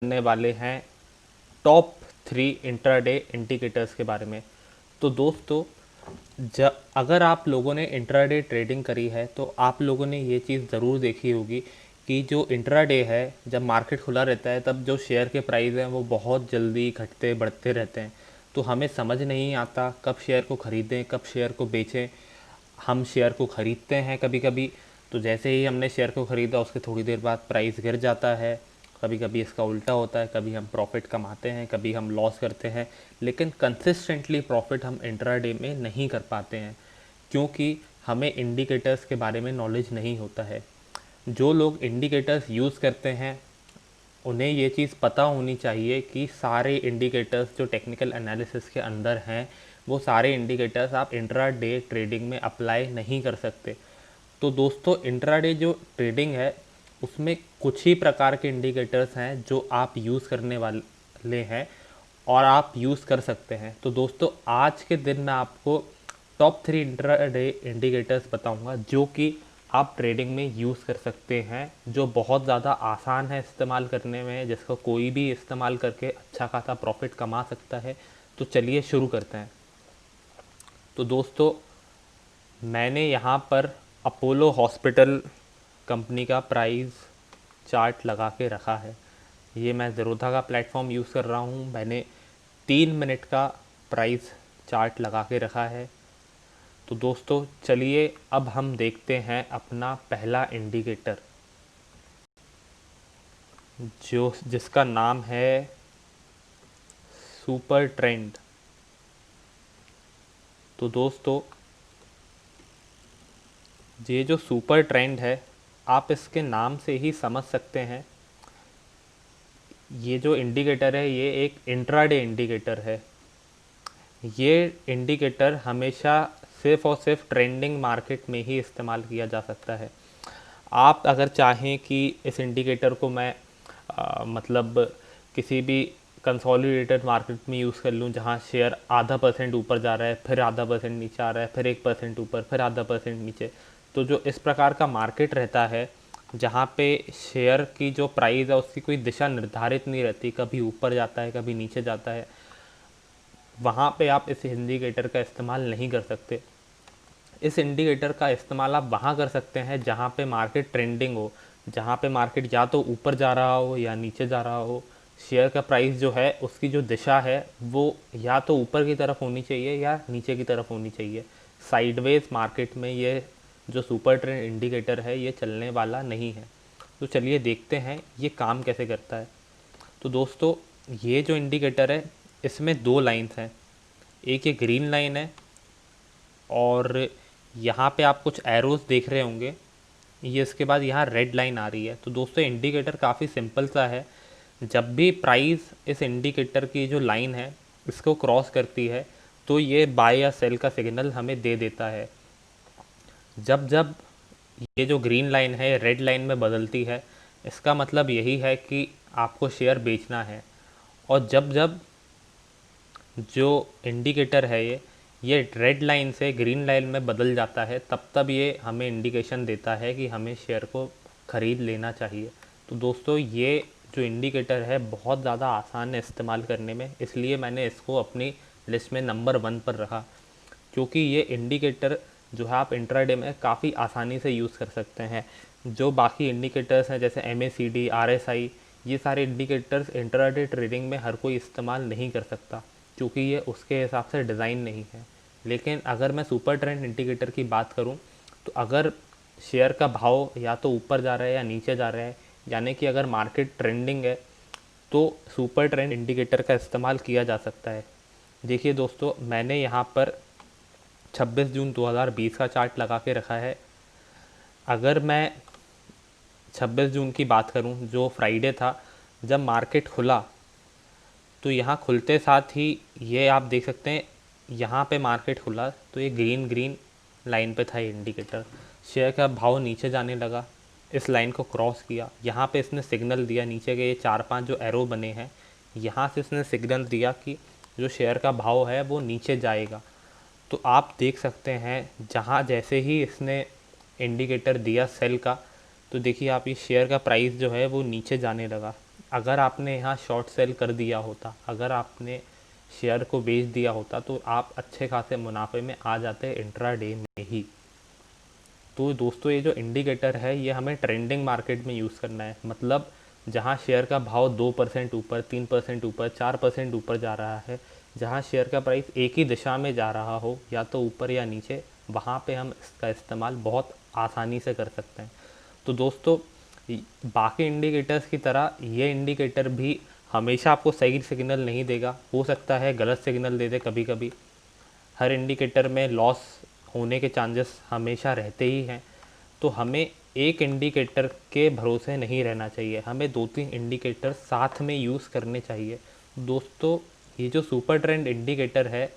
करने वाले हैं टॉप 3 इंट्राडे इंडिकेटर्स के बारे में। तो दोस्तों, जब अगर आप लोगों ने इंट्राडे ट्रेडिंग करी है तो आप लोगों ने ये चीज़ ज़रूर देखी होगी कि जो इंट्राडे है, जब मार्केट खुला रहता है तब जो शेयर के प्राइस हैं वो बहुत जल्दी घटते बढ़ते रहते हैं। तो हमें समझ नहीं आता कब शेयर को ख़रीदें कब शेयर को बेचें। हम शेयर को ख़रीदते हैं कभी कभी, तो जैसे ही हमने शेयर को ख़रीदा उसके थोड़ी देर बाद प्राइस गिर जाता है। कभी कभी इसका उल्टा होता है, कभी हम प्रॉफिट कमाते हैं कभी हम लॉस करते हैं, लेकिन कंसिस्टेंटली प्रॉफिट हम इंट्राडे में नहीं कर पाते हैं क्योंकि हमें इंडिकेटर्स के बारे में नॉलेज नहीं होता है। जो लोग इंडिकेटर्स यूज़ करते हैं उन्हें ये चीज़ पता होनी चाहिए कि सारे इंडिकेटर्स जो टेक्निकल एनालिसिस के अंदर हैं वो सारे इंडिकेटर्स आप इंट्राडे ट्रेडिंग में अप्लाई नहीं कर सकते। तो दोस्तों, इंट्राडे जो ट्रेडिंग है उसमें कुछ ही प्रकार के इंडिकेटर्स हैं जो आप यूज़ करने वाले हैं और आप यूज़ कर सकते हैं। तो दोस्तों, आज के दिन मैं आपको टॉप 3 इंट्राडे इंडिकेटर्स बताऊंगा जो कि आप ट्रेडिंग में यूज़ कर सकते हैं, जो बहुत ज़्यादा आसान है इस्तेमाल करने में, जिसको कोई भी इस्तेमाल करके अच्छा खासा प्रॉफिट कमा सकता है। तो चलिए शुरू करते हैं। तो दोस्तों, मैंने यहाँ पर अपोलो हॉस्पिटल कंपनी का प्राइस चार्ट लगा के रखा है। ये मैं ज़ेरोधा का प्लेटफॉर्म यूज़ कर रहा हूँ। मैंने 3 मिनट का प्राइस चार्ट लगा के रखा है। तो दोस्तों चलिए अब हम देखते हैं अपना पहला इंडिकेटर जो जिसका नाम है सुपर ट्रेंड। तो दोस्तों, ये जो सुपर ट्रेंड है आप इसके नाम से ही समझ सकते हैं, ये जो इंडिकेटर है ये एक इंट्राडे इंडिकेटर है। ये इंडिकेटर हमेशा सिर्फ और सिर्फ ट्रेंडिंग मार्केट में ही इस्तेमाल किया जा सकता है। आप अगर चाहें कि इस इंडिकेटर को मैं मतलब किसी भी कंसोलिडेटेड मार्केट में यूज़ कर लूँ जहाँ शेयर आधा परसेंट ऊपर जा रहा है फिर आधा परसेंट नीचे आ रहा है फिर 1% ऊपर फिर आधा परसेंट नीचे, तो जो इस प्रकार का मार्केट रहता है जहाँ पे शेयर की जो प्राइस है उसकी कोई दिशा निर्धारित नहीं रहती, कभी ऊपर जाता है कभी नीचे जाता है, वहाँ पे आप इस इंडिकेटर का इस्तेमाल नहीं कर सकते। इस इंडिकेटर का इस्तेमाल आप वहाँ कर सकते हैं जहाँ पे मार्केट ट्रेंडिंग हो, जहाँ पे मार्केट या तो ऊपर जा रहा हो या नीचे जा रहा हो। शेयर का प्राइस जो है उसकी जो दिशा है वो या तो ऊपर की तरफ होनी चाहिए या नीचे की तरफ होनी चाहिए। साइडवेज मार्केट में ये जो सुपर ट्रेंड इंडिकेटर है ये चलने वाला नहीं है। तो चलिए देखते हैं ये काम कैसे करता है। तो दोस्तों, ये जो इंडिकेटर है इसमें दो लाइंस हैं, एक ये ग्रीन लाइन है और यहाँ पे आप कुछ एरोस देख रहे होंगे, ये इसके बाद यहाँ रेड लाइन आ रही है। तो दोस्तों, इंडिकेटर काफ़ी सिंपल सा है। जब भी प्राइस इस इंडिकेटर की जो लाइन है इसको क्रॉस करती है तो ये बाय या सेल का सिग्नल हमें दे देता है। जब जब ये जो ग्रीन लाइन है रेड लाइन में बदलती है इसका मतलब यही है कि आपको शेयर बेचना है। और जब जब जो इंडिकेटर है ये रेड लाइन से ग्रीन लाइन में बदल जाता है तब तब ये हमें इंडिकेशन देता है कि हमें शेयर को ख़रीद लेना चाहिए। तो दोस्तों, ये जो इंडिकेटर है बहुत ज़्यादा आसान है इस्तेमाल करने में, इसलिए मैंने इसको अपनी लिस्ट में नंबर 1 पर रखा, क्योंकि ये इंडिकेटर जो है आप इंट्राडे में काफ़ी आसानी से यूज़ कर सकते हैं। जो बाकी इंडिकेटर्स हैं जैसे MACD RSI, ये सारे इंडिकेटर्स इंट्राडे ट्रेडिंग में हर कोई इस्तेमाल नहीं कर सकता क्योंकि ये उसके हिसाब से डिज़ाइन नहीं है। लेकिन अगर मैं सुपर ट्रेंड इंडिकेटर की बात करूं तो अगर शेयर का भाव या तो ऊपर जा रहा है या नीचे जा रहा है, यानी कि अगर मार्केट ट्रेंडिंग है तो सुपर ट्रेंड इंडिकेटर का इस्तेमाल किया जा सकता है। देखिए दोस्तों, मैंने यहाँ पर 26 जून 2020 का चार्ट लगा के रखा है। अगर मैं 26 जून की बात करूं जो फ्राइडे था, जब मार्केट खुला तो यहाँ खुलते साथ ही ये आप देख सकते हैं, यहाँ पे मार्केट खुला तो ये ग्रीन ग्रीन लाइन पे था ये इंडिकेटर। शेयर का भाव नीचे जाने लगा, इस लाइन को क्रॉस किया, यहाँ पे इसने सिग्नल दिया, नीचे के ये 4-5 जो एरो बने हैं यहाँ से इसने सिग्नल दिया कि जो शेयर का भाव है वो नीचे जाएगा। तो आप देख सकते हैं जहाँ जैसे ही इसने इंडिकेटर दिया सेल का, तो देखिए आप ये शेयर का प्राइस जो है वो नीचे जाने लगा। अगर आपने यहाँ शॉर्ट सेल कर दिया होता, अगर आपने शेयर को बेच दिया होता, तो आप अच्छे खासे मुनाफे में आ जाते इंट्राडे में ही। तो दोस्तों ये जो इंडिकेटर है ये हमें ट्रेंडिंग मार्केट में यूज़ करना है, मतलब जहाँ शेयर का भाव 2% ऊपर, 3% ऊपर, 4% ऊपर जा रहा है, जहाँ शेयर का प्राइस एक ही दिशा में जा रहा हो, या तो ऊपर या नीचे, वहाँ पे हम इसका इस्तेमाल बहुत आसानी से कर सकते हैं। तो दोस्तों बाकी इंडिकेटर्स की तरह ये इंडिकेटर भी हमेशा आपको सही सिग्नल नहीं देगा, हो सकता है गलत सिग्नल दे दे कभी कभी। हर इंडिकेटर में लॉस होने के चांसेस हमेशा रहते ही हैं। तो हमें एक इंडिकेटर के भरोसे नहीं रहना चाहिए, हमें 2-3 इंडिकेटर साथ में यूज़ करने चाहिए। दोस्तों ये जो सुपर ट्रेंड इंडिकेटर है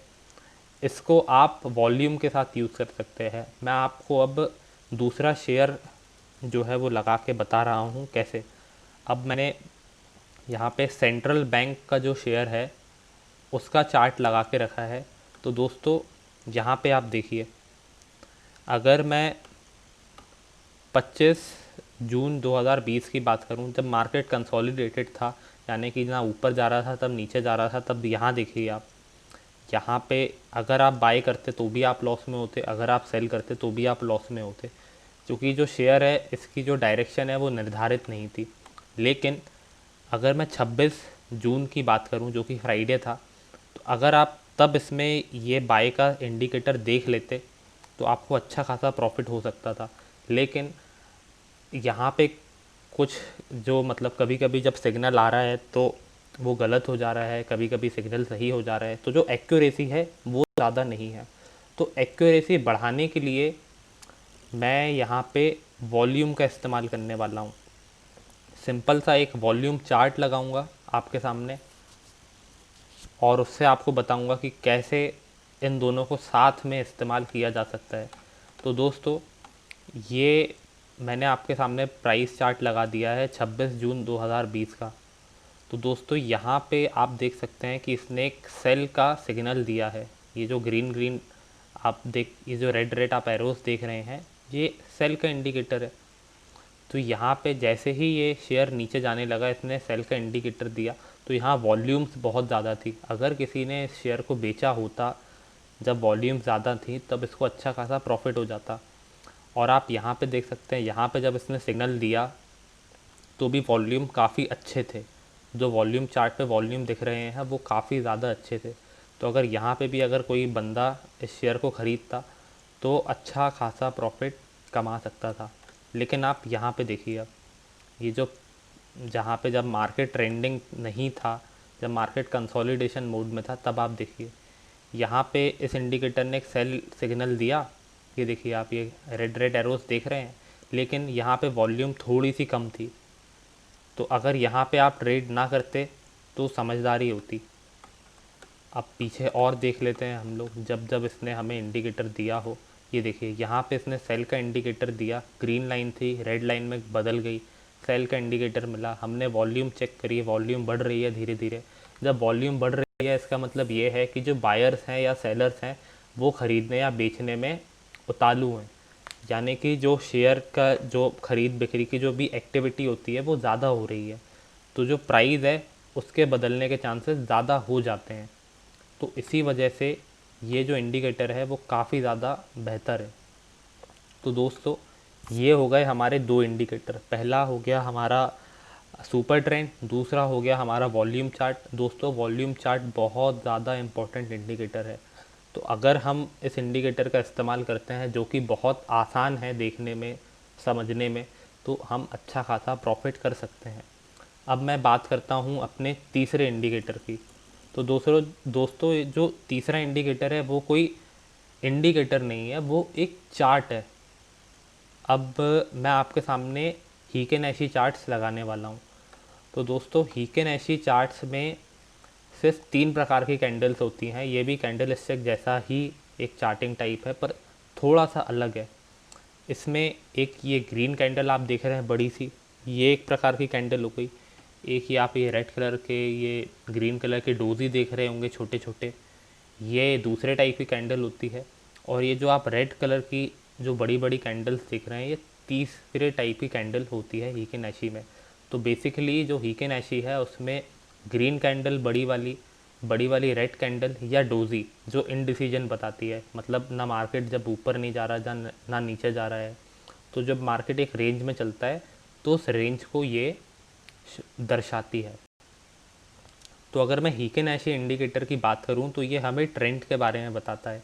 इसको आप वॉल्यूम के साथ यूज़ कर सकते हैं। मैं आपको अब दूसरा शेयर जो है वो लगा के बता रहा हूँ कैसे। अब मैंने यहाँ पे सेंट्रल बैंक का जो शेयर है उसका चार्ट लगा के रखा है। तो दोस्तों यहाँ पे आप देखिए, अगर मैं 25 जून 2020 की बात करूं, जब मार्केट कंसोलिडेटेड था, यानी कि ना ऊपर जा रहा था तब नीचे जा रहा था, तब यहाँ देखिए आप, यहाँ पे अगर आप बाय करते तो भी आप लॉस में होते, अगर आप सेल करते तो भी आप लॉस में होते, क्योंकि जो शेयर है इसकी जो डायरेक्शन है वो निर्धारित नहीं थी। लेकिन अगर मैं 26 जून की बात करूं जो कि फ्राइडे था, तो अगर आप तब इसमें ये बाय का इंडिकेटर देख लेते तो आपको अच्छा खासा प्रॉफिट हो सकता था। लेकिन यहाँ पे कुछ जो मतलब कभी कभी जब सिग्नल आ रहा है तो वो गलत हो जा रहा है, कभी कभी सिग्नल सही हो जा रहा है, तो जो एक्यूरेसी है वो ज़्यादा नहीं है। तो एक्यूरेसी बढ़ाने के लिए मैं यहाँ पे वॉल्यूम का इस्तेमाल करने वाला हूँ। सिंपल सा एक वॉल्यूम चार्ट लगाऊंगा आपके सामने और उससे आपको बताऊंगा कि कैसे इन दोनों को साथ में इस्तेमाल किया जा सकता है। तो दोस्तों ये मैंने आपके सामने प्राइस चार्ट लगा दिया है 26 जून 2020 का। तो दोस्तों यहाँ पे आप देख सकते हैं कि इसने एक सेल का सिग्नल दिया है। ये जो ग्रीन ग्रीन आप देख, ये जो रेड रेड आप एरोस देख रहे हैं, ये सेल का इंडिकेटर है। तो यहाँ पे जैसे ही ये शेयर नीचे जाने लगा, इसने सेल का इंडिकेटर दिया, तो यहाँ वॉल्यूम्स बहुत ज़्यादा थी। अगर किसी ने इस शेयर को बेचा होता जब वॉल्यूम ज़्यादा थी, तब इसको अच्छा खासा प्रॉफिट हो जाता। और आप यहाँ पे देख सकते हैं, यहाँ पे जब इसने सिग्नल दिया तो भी वॉल्यूम काफ़ी अच्छे थे। जो वॉल्यूम चार्ट पे वॉल्यूम दिख रहे हैं वो काफ़ी ज़्यादा अच्छे थे। तो अगर यहाँ पे भी अगर कोई बंदा इस शेयर को ख़रीदता तो अच्छा खासा प्रॉफिट कमा सकता था। लेकिन आप यहाँ पे देखिए, अब ये जो जहाँ पे जब मार्केट ट्रेंडिंग नहीं था, जब मार्केट कंसोलिडेशन मोड में था, तब आप देखिए यहाँ पे इस इंडिकेटर ने एक सेल सिग्नल दिया। ये देखिए आप, ये रेड रेड एरोस देख रहे हैं, लेकिन यहाँ पे वॉल्यूम थोड़ी सी कम थी। तो अगर यहाँ पे आप ट्रेड ना करते तो समझदारी होती। अब पीछे और देख लेते हैं हम लोग, जब जब इसने हमें इंडिकेटर दिया हो। ये देखिए यहाँ पे इसने सेल का इंडिकेटर दिया, ग्रीन लाइन थी, रेड लाइन में बदल गई, सेल का इंडिकेटर मिला, हमने वॉल्यूम चेक करी, वॉल्यूम बढ़ रही है धीरे धीरे। जब वॉल्यूम बढ़ रही है इसका मतलब ये है कि जो बायर्स हैं या सेलर्स हैं वो ख़रीदने या बेचने में उतालू हैं, यानी कि जो शेयर का जो ख़रीद बिक्री की जो भी एक्टिविटी होती है वो ज़्यादा हो रही है। तो जो प्राइस है उसके बदलने के चांसेस ज़्यादा हो जाते हैं। तो इसी वजह से ये जो इंडिकेटर है वो काफ़ी ज़्यादा बेहतर है। तो दोस्तों ये हो गए हमारे दो इंडिकेटर, पहला हो गया हमारा सुपर ट्रेंड, दूसरा हो गया हमारा वॉल्यूम चार्ट। दोस्तों वॉल्यूम चार्ट बहुत ज़्यादा इम्पोर्टेंट इंडिकेटर है। तो अगर हम इस इंडिकेटर का इस्तेमाल करते हैं जो कि बहुत आसान है देखने में, समझने में, तो हम अच्छा खासा प्रॉफिट कर सकते हैं। अब मैं बात करता हूँ अपने तीसरे इंडिकेटर की। तो दोस्तों जो तीसरा इंडिकेटर है वो कोई इंडिकेटर नहीं है, वो एक चार्ट है। अब मैं आपके सामने हीकेनेशी चार्ट्स लगाने वाला हूँ। तो दोस्तों हीकेनेशी चार्ट्स में सिर्फ 3 प्रकार की कैंडल्स होती हैं। ये भी कैंडल स्टिक जैसा ही एक चार्टिंग टाइप है, पर थोड़ा सा अलग है। इसमें एक ये ग्रीन कैंडल आप देख रहे हैं बड़ी सी, ये एक प्रकार की कैंडल हो गई। एक ही आप ये रेड कलर के, ये ग्रीन कलर के डोजी देख रहे होंगे छोटे छोटे, ये दूसरे टाइप की कैंडल होती है। और ये जो आप रेड कलर की जो बड़ी बड़ी कैंडल्स देख रहे हैं, ये तीसरे टाइप की कैंडल होती है हीकेनेशी में। तो बेसिकली जो हीकेन ऐशी है उसमें ग्रीन कैंडल बड़ी वाली रेड कैंडल या डोजी जो इनडिसीजन बताती है, मतलब ना मार्केट जब ऊपर नहीं जा रहा ना नीचे जा रहा है, तो जब मार्केट एक रेंज में चलता है तो उस रेंज को ये दर्शाती है। तो अगर मैं हीकेन ऐशी इंडिकेटर की बात करूं तो ये हमें ट्रेंड के बारे में बताता है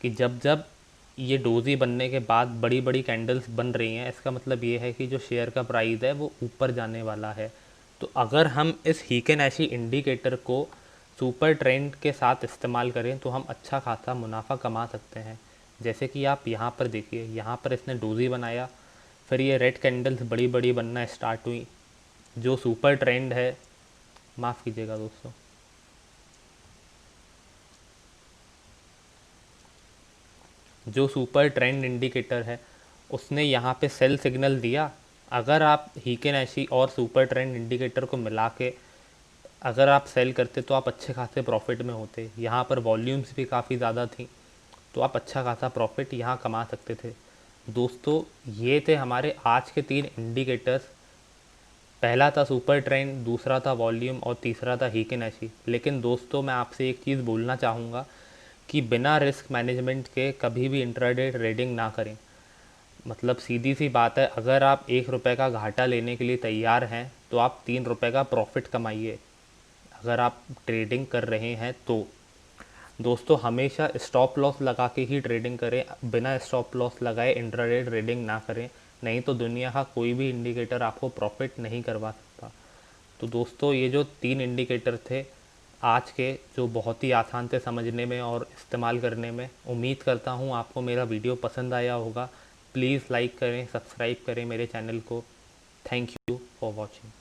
कि जब जब ये डोजी बनने के बाद बड़ी बड़ी कैंडल्स बन रही हैं, इसका मतलब ये है कि जो शेयर का प्राइस है वो ऊपर जाने वाला है। तो अगर हम इस हीकेन ऐशी इंडिकेटर को सुपर ट्रेंड के साथ इस्तेमाल करें तो हम अच्छा खासा मुनाफा कमा सकते हैं। जैसे कि आप यहाँ पर देखिए, यहाँ पर इसने डोजी बनाया, फिर ये रेड कैंडल्स बड़ी बड़ी बनना स्टार्ट हुई। जो सुपर ट्रेंड है, माफ़ कीजिएगा दोस्तों, जो सुपर ट्रेंड इंडिकेटर है उसने यहाँ पे सेल सिग्नल दिया। अगर आप हीकेन ऐशी और सुपर ट्रेंड इंडिकेटर को मिला के अगर आप सेल करते तो आप अच्छे खासे प्रॉफिट में होते। यहाँ पर वॉल्यूम्स भी काफ़ी ज़्यादा थी, तो आप अच्छा खासा प्रॉफिट यहाँ कमा सकते थे। दोस्तों, ये थे हमारे आज के 3 इंडिकेटर्स। पहला था सुपर ट्रेंड, दूसरा था वॉल्यूम और तीसरा था हीकेन ऐशी। लेकिन दोस्तों, मैं आपसे एक चीज़ बोलना चाहूँगा कि बिना रिस्क मैनेजमेंट के कभी भी इंट्राडे ट्रेडिंग ना करें। मतलब सीधी सी बात है, अगर आप 1 रुपये का घाटा लेने के लिए तैयार हैं तो आप 3 रुपये का प्रॉफिट कमाइए, अगर आप ट्रेडिंग कर रहे हैं तो। दोस्तों, हमेशा स्टॉप लॉस लगा के ही ट्रेडिंग करें, बिना स्टॉप लॉस लगाए इंट्राडे ट्रेडिंग ना करें, नहीं तो दुनिया का कोई भी इंडिकेटर आपको प्रॉफिट नहीं करवा सकता। तो दोस्तों, ये जो 3 इंडिकेटर थे आज के, जो बहुत ही आसान थे समझने में और इस्तेमाल करने में, उम्मीद करता हूँ आपको मेरा वीडियो पसंद आया होगा। प्लीज़ लाइक करें, सब्सक्राइब करें मेरे चैनल को। Thank you for watching.